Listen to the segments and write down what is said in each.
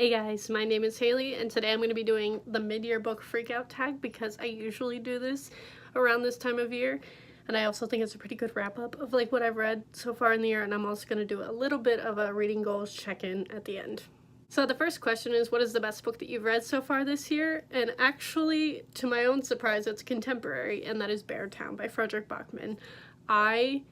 Hey guys, my name is Haley and today I'm going to be doing the mid-year book freakout tag because I usually do this around this time of year, and I also think it's a pretty good wrap-up of like what I've read so far in the year, and I'm also going to do a little bit of a reading goals check-in at the end. So the first question is, what is the best book that you've read so far this year? And actually, to my own surprise, it's contemporary, and that is Beartown by Frederick Bachman. I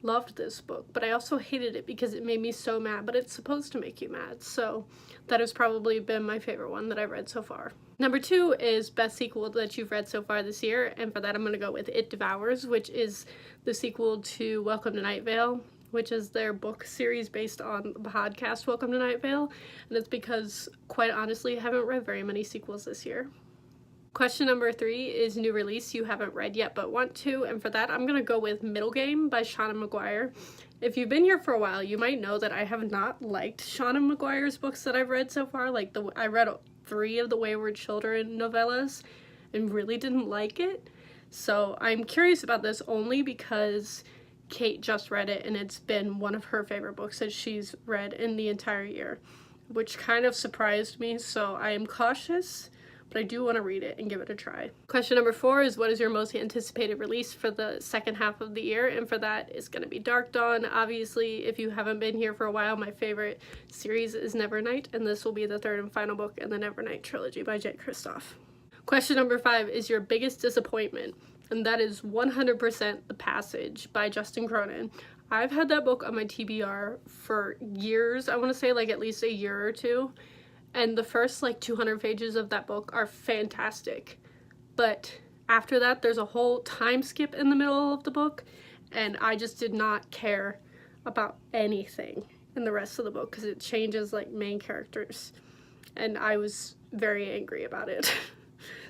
loved this book, but I also hated it because it made me so mad, but it's supposed to make you mad, so that has probably been my favorite one that I've read so far. Number 2 is best sequel that you've read so far this year, and for that I'm going to go with It Devours, which is the sequel to Welcome to Night Vale, which is their book series based on the podcast Welcome to Night Vale, and it's because, quite honestly, I haven't read very many sequels this year. Question number 3 is new release you haven't read yet but want to, and for that I'm going to go with Middle Game by Shauna McGuire. If you've been here for a while, you might know that I have not liked Shauna McGuire's books that I've read so far. I read 3 of the Wayward Children novellas and really didn't like it. So I'm curious about this only because Kate just read it and it's been one of her favorite books that she's read in the entire year, which kind of surprised me, so I am cautious, but I do want to read it and give it a try. Question number 4 is, what is your most anticipated release for the second half of the year? And for that is going to be Dark Dawn. Obviously, if you haven't been here for a while, my favorite series is Nevernight, and this will be the third and final book in the Nevernight trilogy by Jay Kristoff. Question number 5 is your biggest disappointment, and that is 100% The Passage by Justin Cronin. I've had that book on my TBR for years. I want to say like at least a year or two. And the first like 200 pages of that book are fantastic. But after that, there's a whole time skip in the middle of the book, and I just did not care about anything in the rest of the book because it changes like main characters. And I was very angry about it.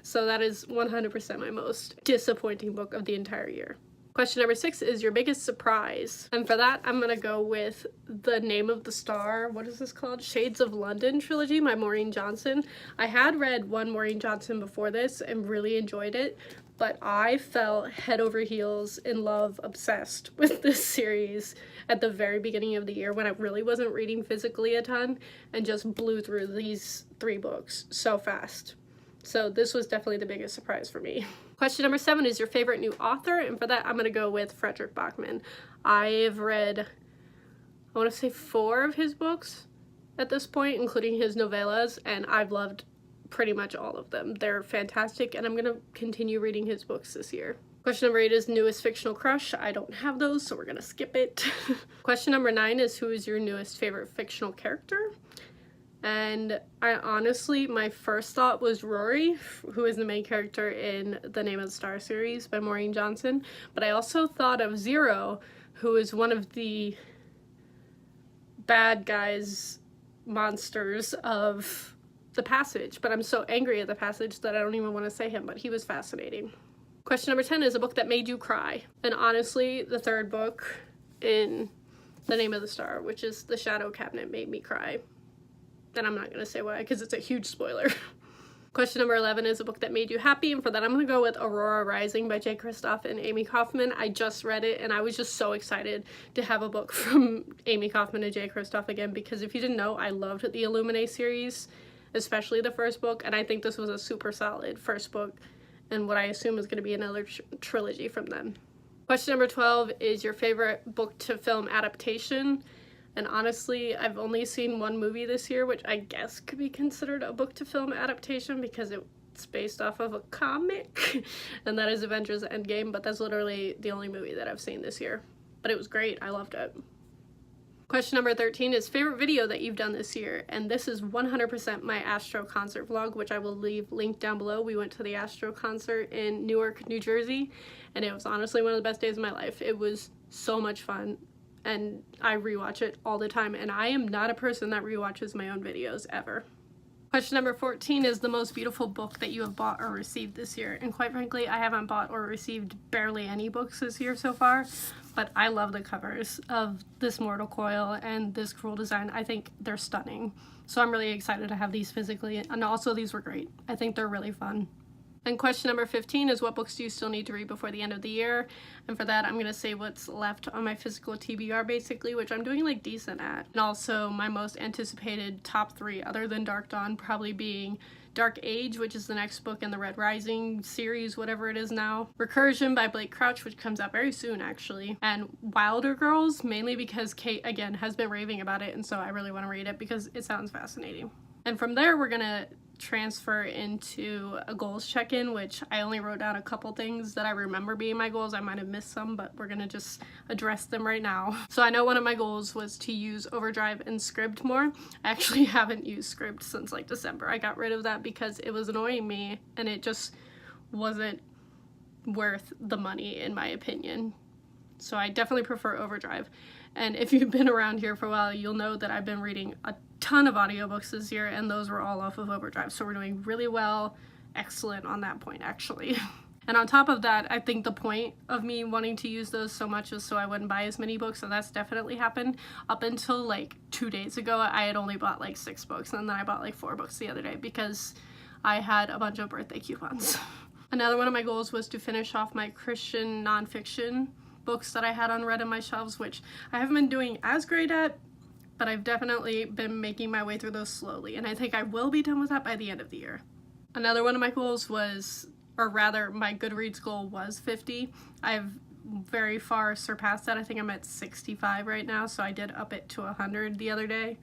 So that is 100% my most disappointing book of the entire year. Question number 6 is your biggest surprise, and for that I'm gonna go with The Name of the Star. What is this called? Shades of London trilogy by Maureen Johnson. I had read one Maureen Johnson before this and really enjoyed it, but I fell head over heels in love, obsessed with this series at the very beginning of the year when I really wasn't reading physically a ton, and just blew through these 3 books so fast. So this was definitely the biggest surprise for me. Question number 7 is your favorite new author, and for that I'm going to go with Frederick Bachman. I've read, I want to say 4 of his books at this point, including his novellas, and I've loved pretty much all of them. They're fantastic, and I'm going to continue reading his books this year. Question number 8 is newest fictional crush. I don't have those, so we're going to skip it. Question number 9 is who is your newest favorite fictional character? And I honestly, my first thought was Rory, who is the main character in The Name of the Star series by Maureen Johnson, but I also thought of Zero, who is one of the bad guys, monsters of The Passage, but I'm so angry at The Passage that I don't even want to say him, but he was fascinating. Question number 10 is a book that made you cry, and honestly, the third book in The Name of the Star, which is The Shadow Cabinet, made me cry. And I'm not going to say why because it's a huge spoiler. Question number 11 is a book that made you happy, and for that I'm going to go with Aurora Rising by Jay Kristoff and Amy Kaufman. I just read it and I was just so excited to have a book from Amy Kaufman and Jay Kristoff again, because if you didn't know, I loved the Illuminae series, especially the first book, and I think this was a super solid first book and what I assume is going to be another trilogy from them. Question number 12 is your favorite book to film adaptation. And honestly, I've only seen one movie this year, which I guess could be considered a book to film adaptation because it's based off of a comic, and that is Avengers Endgame, but that's literally the only movie that I've seen this year. But it was great. I loved it. Question number 13 is favorite video that you've done this year, and this is 100% my Astro concert vlog, which I will leave linked down below. We went to the Astro concert in Newark, New Jersey, and it was honestly one of the best days of my life. It was so much fun, and I rewatch it all the time, and I am not a person that rewatches my own videos ever. Question number 14 is the most beautiful book that you have bought or received this year, and quite frankly I haven't bought or received barely any books this year so far, but I love the covers of This Mortal Coil and This Cruel Design. I think they're stunning, so I'm really excited to have these physically, and also these were great. I think they're really fun. And question number 15 is, what books do you still need to read before the end of the year? And for that, I'm going to say what's left on my physical TBR basically, which I'm doing like decent at. And also my most anticipated top 3 other than Dark Dawn probably being Dark Age, which is the next book in the Red Rising series, whatever it is now. Recursion by Blake Crouch, which comes out very soon actually. And Wilder Girls, mainly because Kate, again, has been raving about it, and so I really want to read it because it sounds fascinating. And from there, we're going to transfer into a goals check-in, which I only wrote down a couple things that I remember being my goals. I might have missed some, but we're gonna just address them right now. So I know one of my goals was to use Overdrive and Scribd more. I actually haven't used Scribd since like December. I got rid of that because it was annoying me and it just wasn't worth the money in my opinion. So I definitely prefer Overdrive. And if you've been around here for a while, you'll know that I've been reading a ton of audiobooks this year, and those were all off of Overdrive. So we're doing really well, excellent on that point, actually. And on top of that, I think the point of me wanting to use those so much is so I wouldn't buy as many books, and that's definitely happened. Up until like 2 days ago, I had only bought like 6 books, and then I bought like 4 books the other day because I had a bunch of birthday coupons. Another one of my goals was to finish off my Christian nonfiction books that I had unread on my shelves, which I haven't been doing as great at, but I've definitely been making my way through those slowly, and I think I will be done with that by the end of the year. Another one of my goals was, or rather my Goodreads goal was 50. I've very far surpassed that. I think I'm at 65 right now, so I did up it to 100 the other day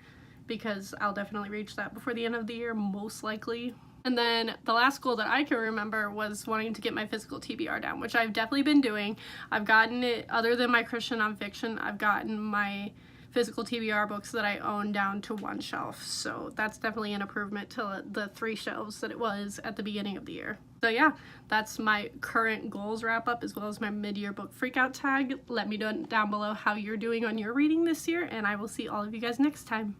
because I'll definitely reach that before the end of the year, most likely. And then the last goal that I can remember was wanting to get my physical TBR down, which I've definitely been doing. I've gotten it, other than my Christian nonfiction, I've gotten my physical TBR books that I own down to 1 shelf. So that's definitely an improvement to the 3 shelves that it was at the beginning of the year. So yeah, that's my current goals wrap up, as well as my mid-year book freakout tag. Let me know down below how you're doing on your reading this year, and I will see all of you guys next time.